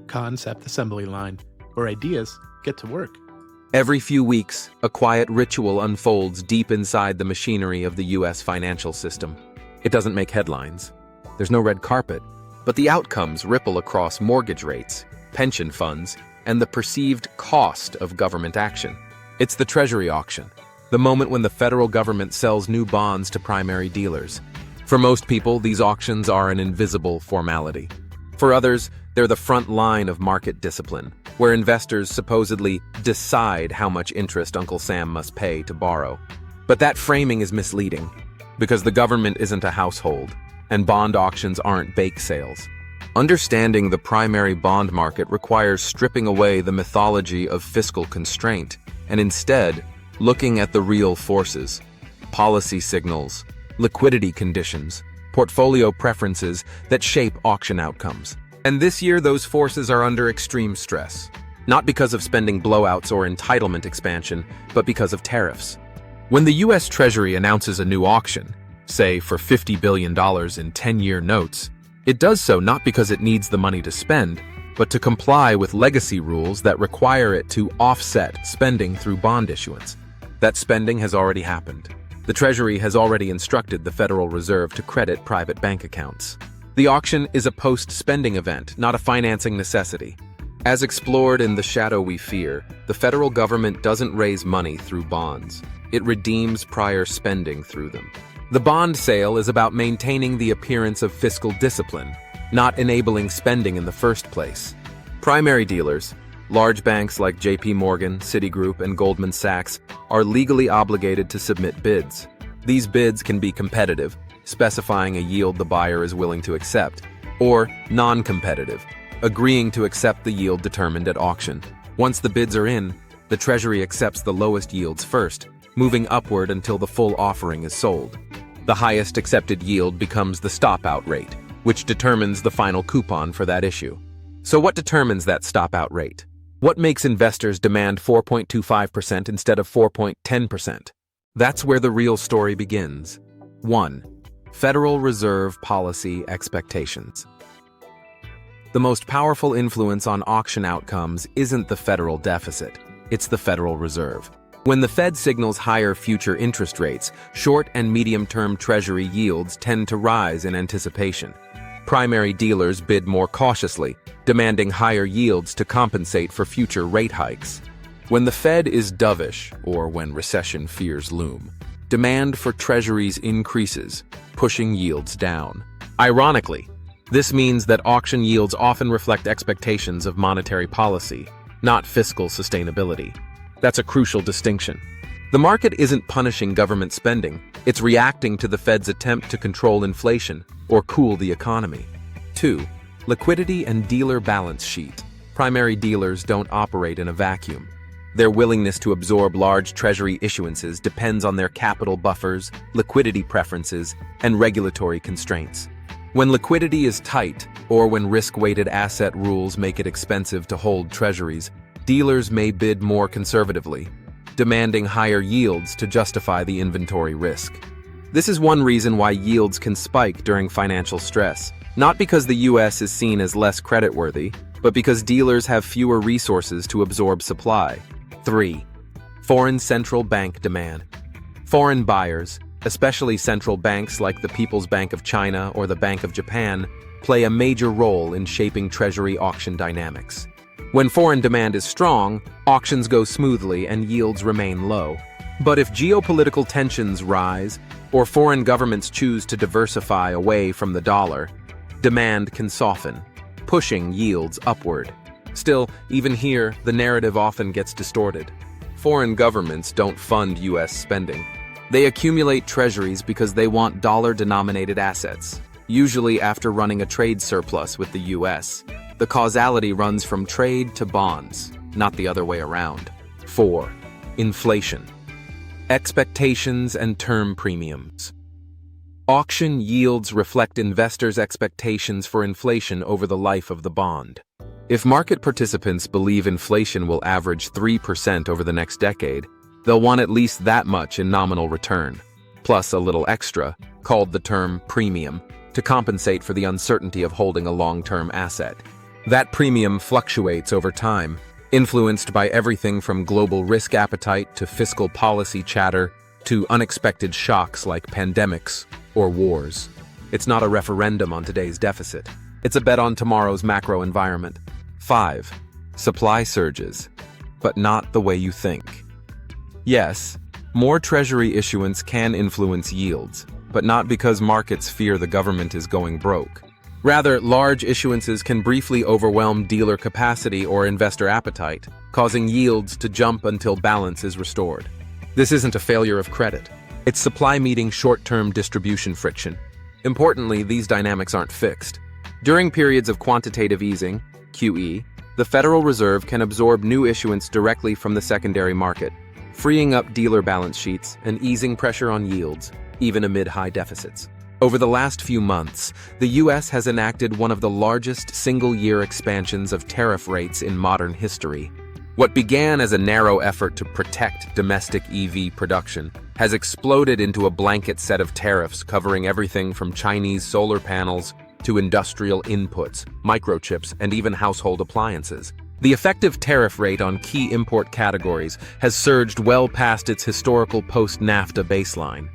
concept assembly line, where ideas get to work. Every few weeks, a quiet ritual unfolds deep inside the machinery of the U.S. financial system. It doesn't make headlines. There's no red carpet, but the outcomes ripple across mortgage rates, pension funds, and the perceived cost of government action. It's the Treasury auction, the moment when the federal government sells new bonds to primary dealers. For most people, these auctions are an invisible formality. For others, they're the front line of market discipline, where investors supposedly decide how much interest Uncle Sam must pay to borrow. But that framing is misleading, because the government isn't a household, and bond auctions aren't bake sales. Understanding the primary bond market requires stripping away the mythology of fiscal constraint, and instead, looking at the real forces: policy signals, liquidity conditions, portfolio preferences that shape auction outcomes. And this year, those forces are under extreme stress, not because of spending blowouts or entitlement expansion, but because of tariffs. When the U.S. Treasury announces a new auction, say for $50 billion in 10-year notes, it does so not because it needs the money to spend, but to comply with legacy rules that require it to offset spending through bond issuance. That spending has already happened. The Treasury has already instructed the Federal Reserve to credit private bank accounts. The auction is a post-spending event, not a financing necessity. As explored in The Shadow We Fear, the federal government doesn't raise money through bonds. It redeems prior spending through them. The bond sale is about maintaining the appearance of fiscal discipline, not enabling spending in the first place. Primary dealers, large banks like J.P. Morgan, Citigroup, and Goldman Sachs, are legally obligated to submit bids. These bids can be competitive, specifying a yield the buyer is willing to accept, or non-competitive, agreeing to accept the yield determined at auction. Once the bids are in, the Treasury accepts the lowest yields first, moving upward until the full offering is sold. The highest accepted yield becomes the stop-out rate, which determines the final coupon for that issue. So what determines that stop-out rate? What makes investors demand 4.25% instead of 4.10%? That's where the real story begins. 1. Federal Reserve policy expectations. The most powerful influence on auction outcomes isn't the federal deficit, it's the Federal Reserve. When the Fed signals higher future interest rates, short and medium-term Treasury yields tend to rise in anticipation. Primary dealers bid more cautiously, demanding higher yields to compensate for future rate hikes. When the Fed is dovish, or when recession fears loom, demand for Treasuries increases, pushing yields down. Ironically, this means that auction yields often reflect expectations of monetary policy, not fiscal sustainability. That's a crucial distinction. The market isn't punishing government spending, it's reacting to the Fed's attempt to control inflation or cool the economy. 2. Liquidity and dealer balance sheet. Primary dealers don't operate in a vacuum. Their willingness to absorb large Treasury issuances depends on their capital buffers, liquidity preferences, and regulatory constraints. When liquidity is tight, or when risk-weighted asset rules make it expensive to hold Treasuries, dealers may bid more conservatively, demanding higher yields to justify the inventory risk. This is one reason why yields can spike during financial stress, not because the U.S. is seen as less creditworthy, but because dealers have fewer resources to absorb supply. 3. Foreign central bank demand. Foreign buyers, especially central banks like the People's Bank of China or the Bank of Japan, play a major role in shaping Treasury auction dynamics. When foreign demand is strong, auctions go smoothly and yields remain low. But if geopolitical tensions rise, or foreign governments choose to diversify away from the dollar, demand can soften, pushing yields upward. Still, even here, the narrative often gets distorted. Foreign governments don't fund U.S. spending. They accumulate treasuries because they want dollar-denominated assets, usually after running a trade surplus with the U.S. The causality runs from trade to bonds, not the other way around. 4. Inflation. Expectations and term premiums. Auction yields reflect investors' expectations for inflation over the life of the bond. If market participants believe inflation will average 3% over the next decade, they'll want at least that much in nominal return, plus a little extra, called the term premium, to compensate for the uncertainty of holding a long-term asset. That premium fluctuates over time, influenced by everything from global risk appetite to fiscal policy chatter to unexpected shocks like pandemics or wars. It's not a referendum on today's deficit. It's a bet on tomorrow's macro environment. 5. Supply surges, but not the way you think. Yes, more Treasury issuance can influence yields, but not because markets fear the government is going broke. Rather, large issuances can briefly overwhelm dealer capacity or investor appetite, causing yields to jump until balance is restored. This isn't a failure of credit. It's supply meeting short-term distribution friction. Importantly, these dynamics aren't fixed. During periods of quantitative easing, QE, the Federal Reserve can absorb new issuance directly from the secondary market, freeing up dealer balance sheets and easing pressure on yields, even amid high deficits. Over the last few months, the U.S. has enacted one of the largest single-year expansions of tariff rates in modern history. What began as a narrow effort to protect domestic EV production has exploded into a blanket set of tariffs covering everything from Chinese solar panels to industrial inputs, microchips, and even household appliances. The effective tariff rate on key import categories has surged well past its historical post-NAFTA baseline.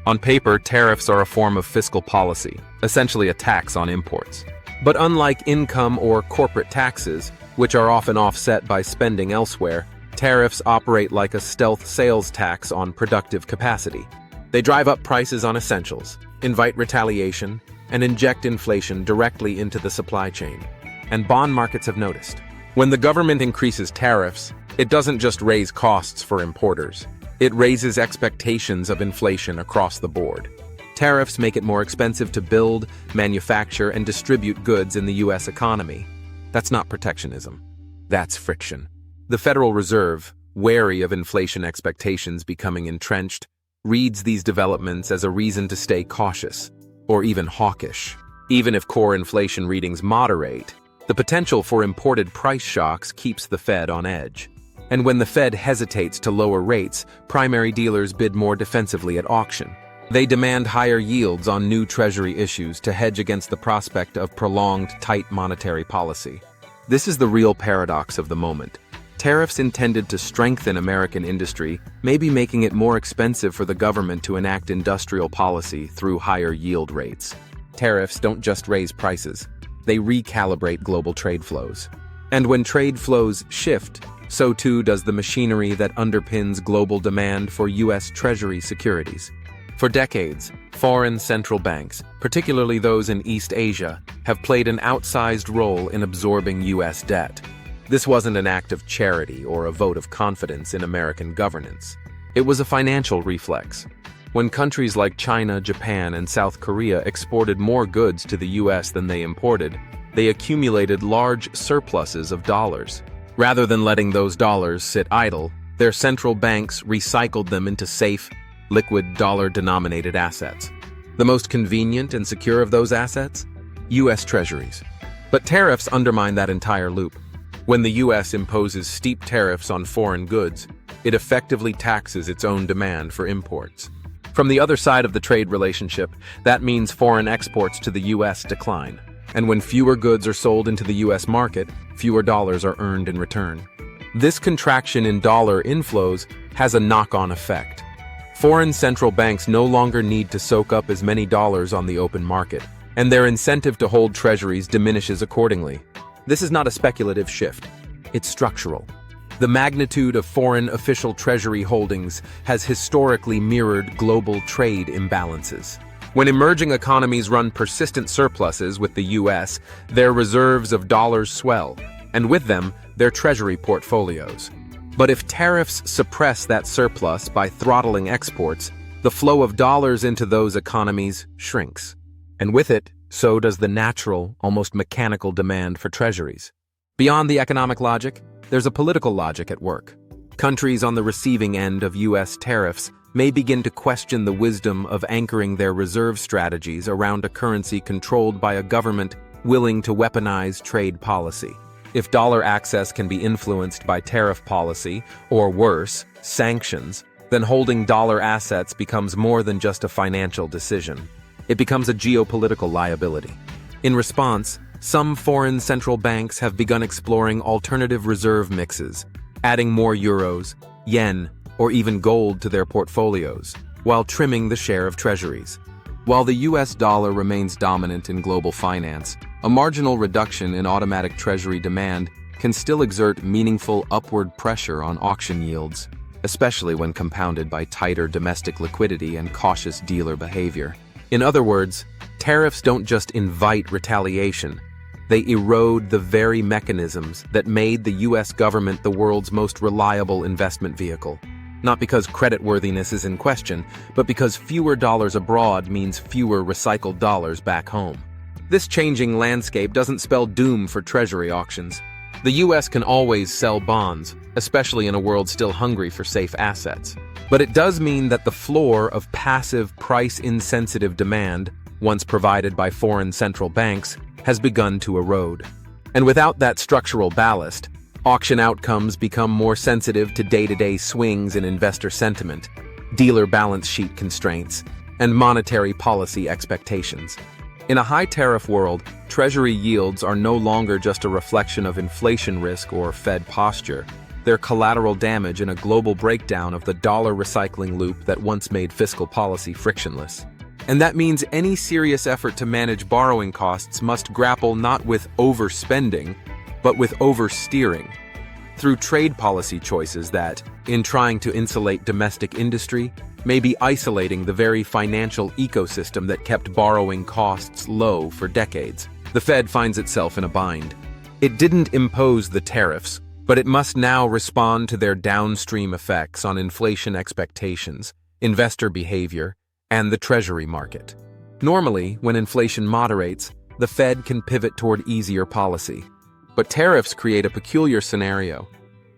On paper, tariffs are a form of fiscal policy, essentially a tax on imports. But unlike income or corporate taxes, which are often offset by spending elsewhere, tariffs operate like a stealth sales tax on productive capacity. They drive up prices on essentials, invite retaliation, and inject inflation directly into the supply chain. And bond markets have noticed. When the government increases tariffs, it doesn't just raise costs for importers. It raises expectations of inflation across the board. Tariffs make it more expensive to build, manufacture, and distribute goods in the U.S. economy. That's not protectionism. That's friction. The Federal Reserve, wary of inflation expectations becoming entrenched, reads these developments as a reason to stay cautious, or even hawkish. Even if core inflation readings moderate, the potential for imported price shocks keeps the Fed on edge. And when the Fed hesitates to lower rates, primary dealers bid more defensively at auction. They demand higher yields on new Treasury issues to hedge against the prospect of prolonged tight monetary policy. This is the real paradox of the moment. Tariffs intended to strengthen American industry may be making it more expensive for the government to enact industrial policy through higher yield rates. Tariffs don't just raise prices, they recalibrate global trade flows. And when trade flows shift, so too does the machinery that underpins global demand for U.S. Treasury securities. For decades, foreign central banks, particularly those in East Asia, have played an outsized role in absorbing U.S. debt. This wasn't an act of charity or a vote of confidence in American governance. It was a financial reflex. When countries like China, Japan, and South Korea exported more goods to the U.S. than they imported, they accumulated large surpluses of dollars. Rather than letting those dollars sit idle, their central banks recycled them into safe, liquid dollar-denominated assets. The most convenient and secure of those assets? U.S. Treasuries. But tariffs undermine that entire loop. When the U.S. imposes steep tariffs on foreign goods, it effectively taxes its own demand for imports. From the other side of the trade relationship, that means foreign exports to the U.S. decline. And when fewer goods are sold into the U.S. market, fewer dollars are earned in return. This contraction in dollar inflows has a knock-on effect. Foreign central banks no longer need to soak up as many dollars on the open market, and their incentive to hold treasuries diminishes accordingly. This is not a speculative shift. It's structural. The magnitude of foreign official treasury holdings has historically mirrored global trade imbalances. When emerging economies run persistent surpluses with the U.S., their reserves of dollars swell, and with them, their treasury portfolios. But if tariffs suppress that surplus by throttling exports, the flow of dollars into those economies shrinks. And with it, so does the natural, almost mechanical demand for treasuries. Beyond the economic logic, there's a political logic at work. Countries on the receiving end of U.S. tariffs may begin to question the wisdom of anchoring their reserve strategies around a currency controlled by a government willing to weaponize trade policy. If dollar access can be influenced by tariff policy, or worse, sanctions, then holding dollar assets becomes more than just a financial decision. It becomes a geopolitical liability. In response, Some foreign central banks have begun exploring alternative reserve mixes, adding more euros, yen, or even gold to their portfolios, while trimming the share of treasuries. While the US dollar remains dominant in global finance, a marginal reduction in automatic treasury demand can still exert meaningful upward pressure on auction yields, especially when compounded by tighter domestic liquidity and cautious dealer behavior. In other words, tariffs don't just invite retaliation, they erode the very mechanisms that made the US government the world's most reliable investment vehicle. Not because creditworthiness is in question, but because fewer dollars abroad means fewer recycled dollars back home. This changing landscape doesn't spell doom for treasury auctions. The US can always sell bonds, especially in a world still hungry for safe assets. But it does mean that the floor of passive, price-insensitive demand, once provided by foreign central banks, has begun to erode. And without that structural ballast, auction outcomes become more sensitive to day-to-day swings in investor sentiment, dealer balance sheet constraints, and monetary policy expectations. In a high-tariff world, Treasury yields are no longer just a reflection of inflation risk or Fed posture. They're collateral damage in a global breakdown of the dollar recycling loop that once made fiscal policy frictionless. And that means any serious effort to manage borrowing costs must grapple not with overspending, but with oversteering, through trade policy choices that, in trying to insulate domestic industry, may be isolating the very financial ecosystem that kept borrowing costs low for decades. The Fed finds itself in a bind. It didn't impose the tariffs, but it must now respond to their downstream effects on inflation expectations, investor behavior, and the Treasury market. Normally, when inflation moderates, the Fed can pivot toward easier policy. But tariffs create a peculiar scenario.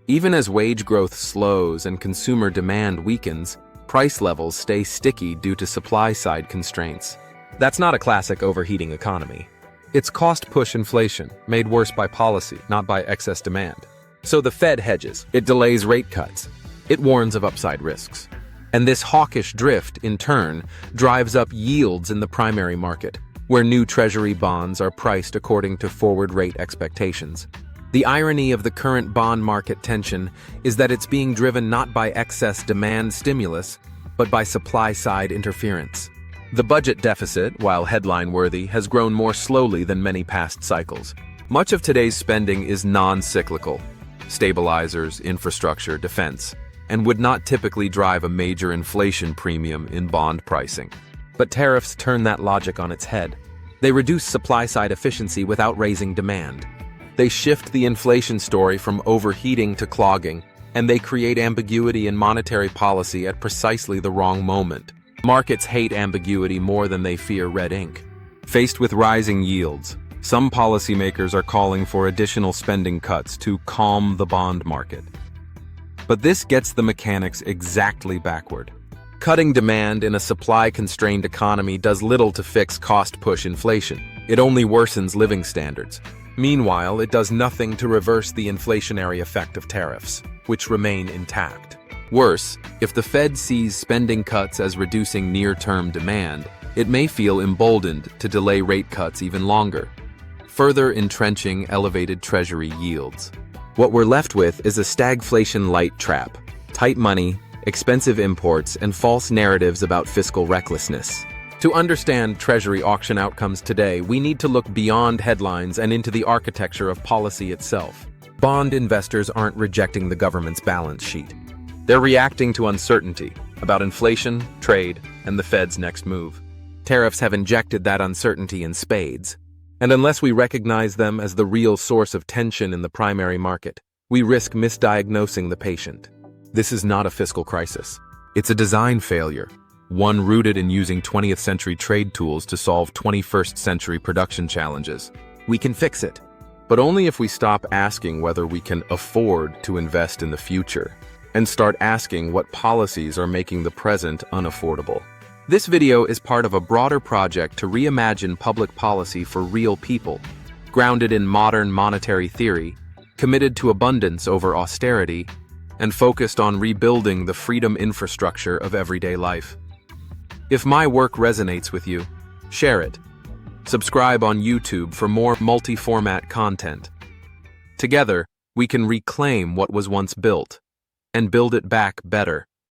Even as wage growth slows and consumer demand weakens, price levels stay sticky due to supply-side constraints. That's not a classic overheating economy. It's cost-push inflation, made worse by policy, not by excess demand. So the Fed hedges. It delays rate cuts. It warns of upside risks. And this hawkish drift, in turn, drives up yields in the primary market, where new Treasury bonds are priced according to forward rate expectations. The irony of the current bond market tension is that it's being driven not by excess demand stimulus, but by supply-side interference. The budget deficit, while headline-worthy, has grown more slowly than many past cycles. Much of today's spending is non-cyclical: stabilizers, infrastructure, defense, and would not typically drive a major inflation premium in bond pricing. But tariffs turn that logic on its head. They reduce supply-side efficiency without raising demand. They shift the inflation story from overheating to clogging, and they create ambiguity in monetary policy at precisely the wrong moment. Markets hate ambiguity more than they fear red ink. Faced with rising yields, some policymakers are calling for additional spending cuts to calm the bond market. But this gets the mechanics exactly backward. Cutting demand in a supply-constrained economy does little to fix cost-push inflation. It only worsens living standards. Meanwhile, it does nothing to reverse the inflationary effect of tariffs, which remain intact. Worse, if the Fed sees spending cuts as reducing near-term demand, it may feel emboldened to delay rate cuts even longer, further entrenching elevated Treasury yields. What we're left with is a stagflation-light trap: tight money, expensive imports, and false narratives about fiscal recklessness. To understand Treasury auction outcomes today, we need to look beyond headlines and into the architecture of policy itself. Bond investors aren't rejecting the government's balance sheet. They're reacting to uncertainty about inflation, trade, and the Fed's next move. Tariffs have injected that uncertainty in spades. And unless we recognize them as the real source of tension in the primary market, we risk misdiagnosing the patient. This is not a fiscal crisis. It's a design failure, one rooted in using 20th century trade tools to solve 21st century production challenges. We can fix it, but only if we stop asking whether we can afford to invest in the future and start asking what policies are making the present unaffordable. This video is part of a broader project to reimagine public policy for real people, grounded in modern monetary theory, committed to abundance over austerity, and focused on rebuilding the freedom infrastructure of everyday life. If my work resonates with you, share it. Subscribe on YouTube for more multi-format content. Together, we can reclaim what was once built and build it back better.